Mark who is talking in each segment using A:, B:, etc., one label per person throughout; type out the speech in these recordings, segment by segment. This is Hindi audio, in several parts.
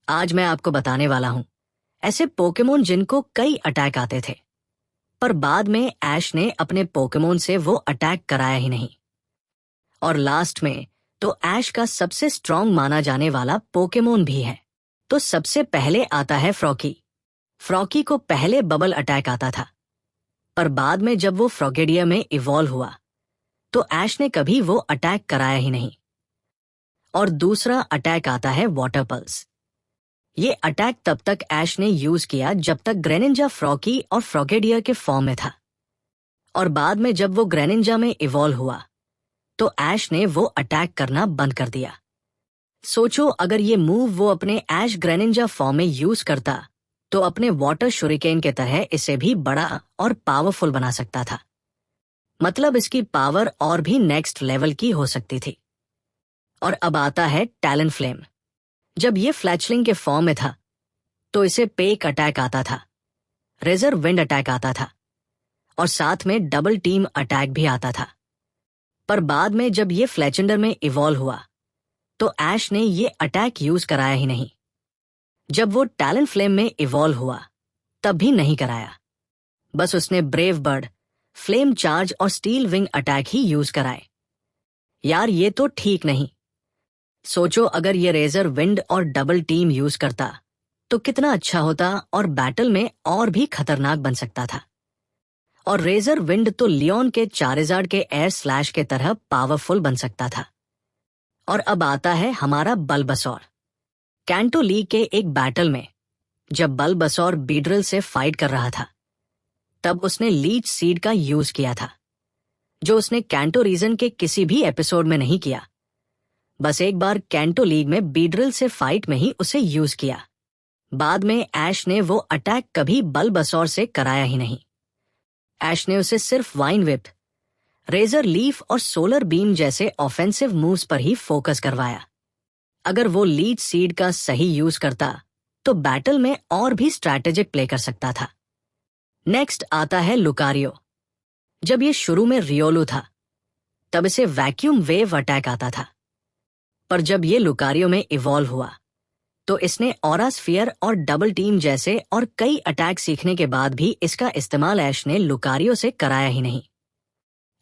A: आज मैं आपको बताने वाला हूं ऐसे पोकेमोन जिनको कई अटैक आते थे, पर बाद में ऐश ने अपने पोकेमोन से वो अटैक कराया ही नहीं। और लास्ट में तो ऐश का सबसे स्ट्रांग माना जाने वाला पोकेमोन भी है। तो सबसे पहले आता है फ्रॉकी। फ्रॉकी को पहले बबल अटैक आता था, पर बाद में जब वो फ्रॉगेडिया में इवॉल्व हुआ तो ऐश ने कभी वो अटैक कराया ही नहीं। और दूसरा अटैक आता है वाटर पल्स। ये अटैक तब तक ऐश ने यूज किया जब तक ग्रेनिंजा फ्रॉकी और फ्रॉगेडिया के फॉर्म में था, और बाद में जब वो ग्रेनिंजा में इवॉल्व हुआ तो ऐश ने वो अटैक करना बंद कर दिया। सोचो, अगर ये मूव वो अपने ऐश ग्रेनिंजा फॉर्म में यूज करता तो अपने वाटर शुरिकेन के तरह इसे भी बड़ा और पावरफुल बना सकता था। मतलब इसकी पावर और भी नेक्स्ट लेवल की हो सकती थी। और अब आता है टैलेंट फ्लेम। जब ये फ्लैचलिंग के फॉर्म में था तो इसे पेक अटैक आता था, रेजर विंड अटैक आता था, और साथ में डबल टीम अटैक भी आता था। पर बाद में जब ये फ्लैचेंडर में इवॉल्व हुआ तो ऐश ने ये अटैक यूज कराया ही नहीं। जब वो टैलेंट फ्लेम में इवॉल्व हुआ तब भी नहीं कराया, बस उसने ब्रेव बर्ड, फ्लेम चार्ज और स्टील विंग अटैक ही यूज कराए। यार, ये तो ठीक नहीं। सोचो, अगर ये रेजर विंड और डबल टीम यूज करता तो कितना अच्छा होता और बैटल में और भी खतरनाक बन सकता था। और रेजर विंड तो लियोन के चारिजार्ड के एयर स्लैश के तरह पावरफुल बन सकता था। और अब आता है हमारा बल्बसौर। कैंटो लीग के एक बैटल में जब बल्बसौर बीड्रिल से फाइट कर रहा था तब उसने लीच सीड का यूज किया था, जो उसने कैंटो रीजन के किसी भी एपिसोड में नहीं किया। बस एक बार कैंटो लीग में बीड्रिल से फाइट में ही उसे यूज किया। बाद में ऐश ने वो अटैक कभी बल्बसौर से कराया ही नहीं। ऐश ने उसे सिर्फ वाइन विप, रेजर लीफ और सोलर बीम जैसे ऑफेंसिव मूव्स पर ही फोकस करवाया। अगर वो लीच सीड का सही यूज करता तो बैटल में और भी स्ट्रैटेजिक प्ले कर सकता था। नेक्स्ट आता है लुकारियो। जब ये शुरू में रियोलू था तब इसे वैक्यूम वेव अटैक आता था, पर जब ये लुकारियो में इवॉल्व हुआ तो इसने ऑरा स्फीयर और डबल टीम जैसे और कई अटैक सीखने के बाद भी इसका इस्तेमाल ऐश ने लुकारियो से कराया ही नहीं।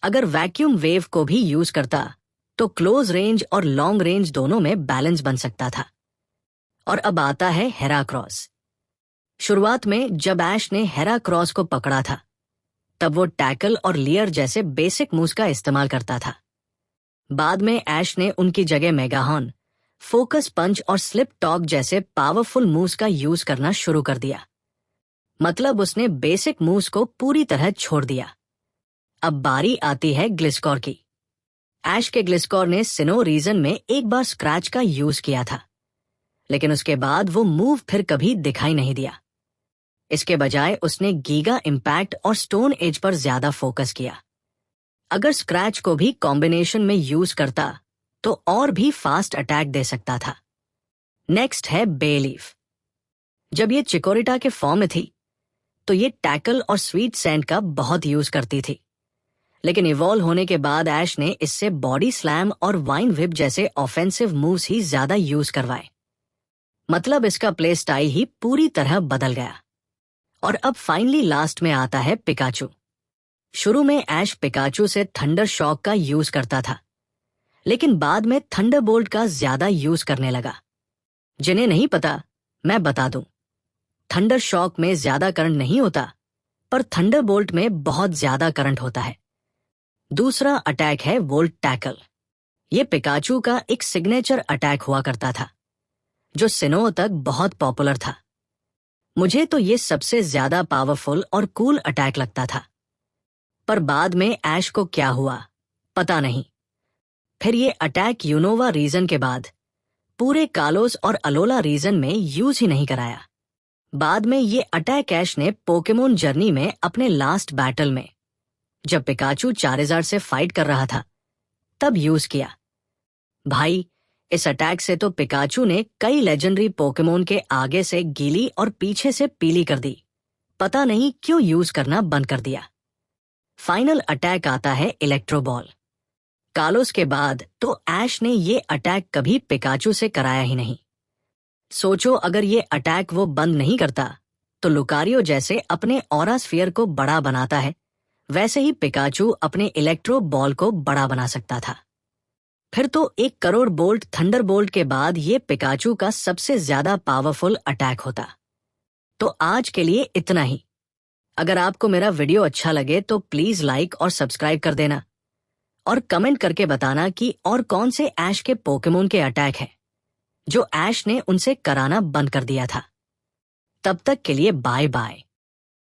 A: अगर वैक्यूम वेव को भी यूज करता तो क्लोज रेंज और लॉन्ग रेंज दोनों में बैलेंस बन सकता था। और अब आता है हेराक्रॉस। शुरुआत में जब ऐश ने हेराक्रॉस को पकड़ा था तब वो टैकल और लियर जैसे बेसिक मूव्स का इस्तेमाल करता था। बाद में ऐश ने उनकी जगह मेगाहॉर्न, फोकस पंच और स्लिप टॉक जैसे पावरफुल मूव्स का यूज करना शुरू कर दिया। मतलब उसने बेसिक मूव्स को पूरी तरह छोड़ दिया। अब बारी आती है ग्लिस्कॉर की। ऐश के ग्लिस्कॉर ने सिनो रीजन में एक बार स्क्रैच का यूज किया था, लेकिन उसके बाद वो मूव फिर कभी दिखाई नहीं दिया। इसके बजाय उसने गीगा इम्पैक्ट और स्टोन एज पर ज्यादा फोकस किया। अगर स्क्रैच को भी कॉम्बिनेशन में यूज करता तो और भी फास्ट अटैक दे सकता था। नेक्स्ट है बेलीफ। जब ये चिकोरिटा के फॉर्म में थी तो ये टैकल और स्वीट सैंड का बहुत यूज करती थी, लेकिन इवॉल्व होने के बाद ऐश ने इससे बॉडी स्लैम और वाइन विप जैसे ऑफेंसिव मूव्स ही ज्यादा यूज करवाए। मतलब इसका प्ले स्टाइल ही पूरी तरह बदल गया। और अब फाइनली लास्ट में आता है पिकाचू। शुरू में ऐश पिकाचू से थंडर शॉक का यूज करता था, लेकिन बाद में थंडरबोल्ट का ज्यादा यूज करने लगा। जिन्हें नहीं पता, मैं बता दूं, थंडर शॉक में ज्यादा करंट नहीं होता, पर थंडरबोल्ट में बहुत ज्यादा करंट होता है। दूसरा अटैक है वोल्ट टैकल। ये पिकाचू का एक सिग्नेचर अटैक हुआ करता था, जो सिनो तक बहुत पॉपुलर था। मुझे तो ये सबसे ज्यादा पावरफुल और कूल अटैक लगता था। पर बाद में ऐश को क्या हुआ पता नहीं। फिर ये अटैक यूनोवा रीजन के बाद पूरे कालोस और अलोला रीजन में यूज ही नहीं कराया। बाद में ये अटैक ऐश ने पोकेमोन जर्नी में अपने लास्ट बैटल में, जब पिकाचू चारिजार्ड से फाइट कर रहा था, तब यूज किया। भाई, इस अटैक से तो पिकाचू ने कई लेजेंडरी पोकेमोन के आगे से गीली और पीछे से पीली कर दी। पता नहीं क्यों यूज करना बंद कर दिया। फाइनल अटैक आता है इलेक्ट्रो बॉल। कालोस के बाद तो ऐश ने ये अटैक कभी पिकाचू से कराया ही नहीं। सोचो अगर ये अटैक वो बंद नहीं करता तो लुकारियो जैसे अपने ऑरा स्फीयर को बड़ा बनाता है, वैसे ही पिकाचू अपने इलेक्ट्रो बॉल को बड़ा बना सकता था। फिर तो 1 करोड़ बोल्ट थंडर बोल्ट के बाद ये पिकाचू का सबसे ज्यादा पावरफुल अटैक होता। तो आज के लिए इतना ही। अगर आपको मेरा वीडियो अच्छा लगे तो प्लीज लाइक और सब्सक्राइब कर देना और कमेंट करके बताना कि और कौन से ऐश के पोकेमोन के अटैक हैं जो ऐश ने उनसे कराना बंद कर दिया था। तब तक के लिए बाय बाय।